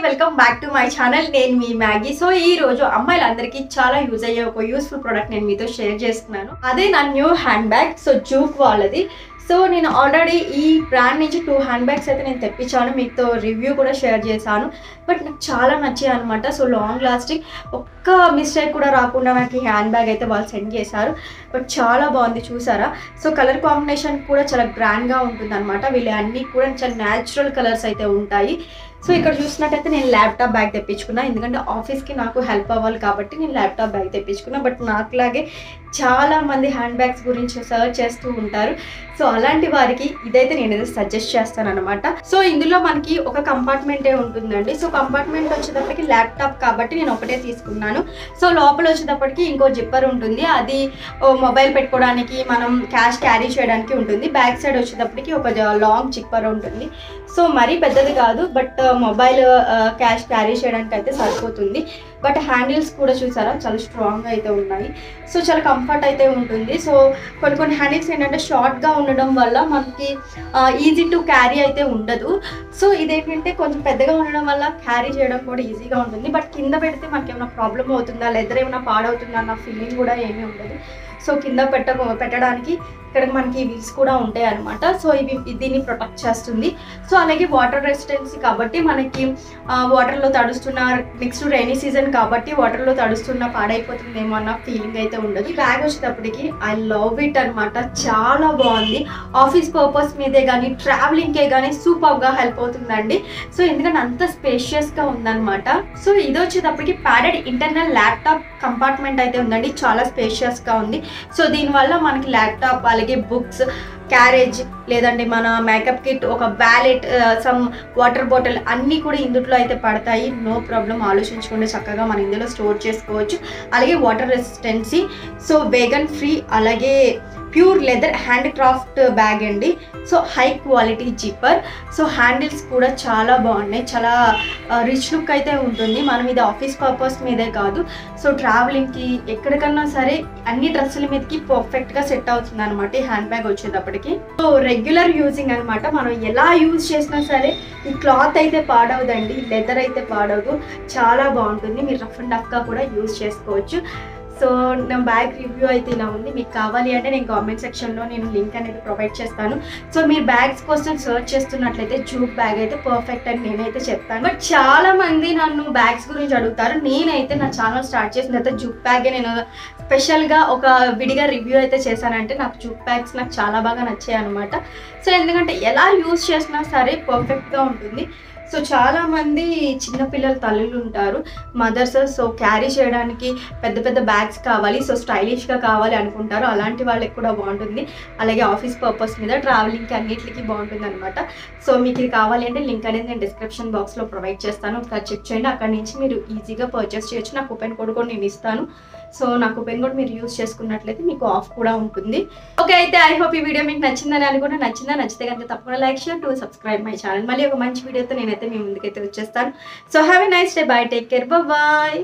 Welcome back to my channel. నేను మీ Maggi. So ఈ రోజు అమ్మాయిలందరికీ చాలా యూజ్ అయ్యే ఒక యూస్ఫుల్ ప్రోడక్ట్ నేను మీతో షేర్ చేస్తున్నాను. అదే నా new hand bag. So juke వాళ్ళది. సో నేను ఆల్రెడీ ఈ బ్రాండ్ నుంచి 2 హ్యాండ్ బ్యాగ్స్ అయితే నేను తెప్పించాను, మీతో రివ్యూ కూడా షేర్ చేశాను. బట్ నాకు చాలా నచ్చాయి అనమాట. సో లాంగ్ లాస్టింగ్, ఒక్క మిస్టేక్ కూడా రాకుండా నాకు ఈ హ్యాండ్ బ్యాగ్ అయితే వాళ్ళు సెండ్ చేశారు. బట్ చాలా బాగుంది, చూసారా? సో కలర్ కాంబినేషన్ కూడా చాలా గ్రాండ్గా ఉంటుంది అనమాట. వీళ్ళు అన్నీ కూడా చాలా న్యాచురల్ కలర్స్ అయితే ఉంటాయి. సో ఇక్కడ చూసినట్టయితే నేను ల్యాప్టాప్ బ్యాగ్ తెప్పించుకున్నా, ఎందుకంటే ఆఫీస్కి నాకు హెల్ప్ అవ్వాలి కాబట్టి నేను ల్యాప్టాప్ బ్యాగ్ తెప్పించుకున్నా. బట్ నాకులాగే చాలామంది హ్యాండ్ బ్యాగ్స్ గురించి సర్చ్ చేస్తూ ఉంటారు. సో అలాంటి వారికి ఇదైతే నేనైతే సజెస్ట్ చేస్తాను అనమాట. సో ఇందులో మనకి ఒక కంపార్ట్మెంటే ఉంటుందండి. సో కంపార్ట్మెంట్ వచ్చేటప్పటికి ల్యాప్టాప్ కాబట్టి నేను ఒకటే తీసుకున్నాను. సో లోపల వచ్చేటప్పటికి ఇంకో జిప్పర్ ఉంటుంది, అది మొబైల్ పెట్టుకోవడానికి, మనం క్యాష్ క్యారీ చేయడానికి ఉంటుంది. బ్యాక్ సైడ్ వచ్చేటప్పటికి ఒక లాంగ్ జిప్పర్ ఉంటుంది. సో మరీ పెద్దది కాదు, బట్ మొబైల్ క్యాష్ క్యారీ చేయడానికి అయితే సరిపోతుంది. బట్ హ్యాండిల్స్ కూడా చూసారా, చాలా స్ట్రాంగ్గా అయితే ఉన్నాయి. సో చాలా కంఫర్ట్ అయితే ఉంటుంది. సో కొన్ని హ్యాండిల్స్ ఏంటంటే షార్ట్గా ఉండడం వల్ల మనకి ఈజీ టు క్యారీ అయితే ఉండదు. సో ఇదేంటంటే కొంచెం పెద్దగా ఉండడం వల్ల క్యారీ చేయడం కూడా ఈజీగా ఉంటుంది. బట్ కింద పెడితే మనకి ఏమైనా ప్రాబ్లం అవుతుందా, లెదర్ ఏమైనా పాడవుతుందా అన్న ఫీలింగ్ కూడా ఏమీ ఉండదు. సో కింద పెట్టడానికి ఇక్కడ మనకి వీల్స్ కూడా ఉంటాయి అనమాట. సో ఇవి దీన్ని ప్రొటెక్ట్ చేస్తుంది. సో అలాగే వాటర్ రెసిస్టెన్సీ కాబట్టి మనకి వాటర్లో తడుస్తున్న, నెక్స్ట్ రైనీ సీజన్ కాబట్టి వాటర్లో తడుస్తున్న పాడైపోతుందేమో అన్న ఫీలింగ్ అయితే ఉండదు. ఈ బ్యాగ్ వచ్చేటప్పటికి ఐ లవ్ ఇట్ అనమాట. చాలా బాగుంది. ఆఫీస్ పర్పస్ మీదే కానీ ట్రావెలింగ్కే కానీ సూపర్గా హెల్ప్ అవుతుందండి. సో ఎందుకంటే అంత స్పేషియస్గా ఉందన్నమాట. సో ఇది వచ్చేటప్పటికి ప్యాడెడ్ ఇంటర్నల్ ల్యాప్టాప్ కంపార్ట్మెంట్ అయితే ఉందండి. చాలా స్పేషియస్గా ఉంది. సో దీనివల్ల మనకి ల్యాప్టాప్, అలాగే బుక్స్, క్యారేజ్, లేదంటే మన మేకప్ కిట్, ఒక వ్యాలెట్, సమ్ వాటర్ బాటిల్ అన్నీ కూడా ఇందులో అయితే పడతాయి. నో ప్రాబ్లం, ఆలోచించకుండా చక్కగా మనం ఇందులో స్టోర్ చేసుకోవచ్చు. అలాగే water resistance, so vegan free, అలాగే pure leather hand craft bag అండి. So high quality zipper. So handles కూడా చాలా బాగున్నాయి, చాలా రిచ్ లుక్ అయితే ఉంటుంది. మనం ఇది ఆఫీస్ పర్పస్ మీదే కాదు, సో ట్రావెలింగ్కి ఎక్కడికన్నా సరే అన్ని డ్రెస్సుల మీదకి పర్ఫెక్ట్గా సెట్ అవుతుంది అనమాట ఈ హ్యాండ్ బ్యాగ్ వచ్చేటప్పటికి. సో రెగ్యులర్ యూజింగ్ అనమాట. మనం ఎలా యూజ్ చేసినా సరే ఈ క్లాత్ అయితే పాడవదండి, లెదర్ అయితే పాడవదు, చాలా బాగుంటుంది. మీరు రఫ్ అండ్ టఫ్గా కూడా యూజ్ చేసుకోవచ్చు. సో నా బ్యాగ్ రివ్యూ అయితే ఇలా ఉంది. మీకు కావాలి అంటే నేను కామెంట్ సెక్షన్లో నేను లింక్ అనేది ప్రొవైడ్ చేస్తాను. సో మీరు బ్యాగ్స్ కోసం సర్చ్ చేస్తున్నట్లయితే జూక్ బ్యాగ్ అయితే పర్ఫెక్ట్ అని నేనైతే చెప్తాను. బట్ చాలా మంది నన్ను బ్యాగ్స్ గురించి అడుగుతారు. నేనైతే నా ఛానల్ స్టార్ట్ చేసిన తర్వాత జూక్ బ్యాగే నేను స్పెషల్గా ఒక విడిగా రివ్యూ అయితే చేశానంటే నాకు జూక్ బ్యాగ్స్ నాకు చాలా బాగా నచ్చాయి అనమాట. సో ఎందుకంటే ఎలా యూజ్ చేసినా సరే పర్ఫెక్ట్గా ఉంటుంది. సో చాలామంది చిన్నపిల్లల తల్లులు ఉంటారు, మదర్స్. సో క్యారీ చేయడానికి పెద్ద పెద్ద బ్యాగ్స్ కావాలి, సో స్టైలిష్గా కావాలి అనుకుంటారు. అలాంటి వాళ్ళకి కూడా బాగుంటుంది. అలాగే ఆఫీస్ పర్పస్ మీద ట్రావెలింగ్కి అన్నిటికీ బాగుంటుంది అనమాట. సో మీకు ఇది కావాలి అంటే లింక్ అనేది నేను డిస్క్రిప్షన్ బాక్స్లో ప్రొవైడ్ చేస్తాను, ఒకసారి చెక్ చేయండి. అక్కడి నుంచి మీరు ఈజీగా పర్చేస్ చేయొచ్చు. నా కూపెన్ కోడ్ కూడా నేను ఇస్తాను. సో నా కూపెన్ కోడ్ మీరు యూజ్ చేసుకున్నట్లయితే మీకు ఆఫ్ కూడా ఉంటుంది. ఓకే, అయితే ఐ హోప్ ఈ వీడియో మీకు నచ్చిందని అనుకుంటే, నచ్చితే కనుక తప్పకుండా like, share, to subscribe my channel. మళ్ళీ ఒక మంచి వీడియోతో నేనైతే మీ ముందుకైతే వచ్చేస్తాను. So have a nice day, bye, take care, bye.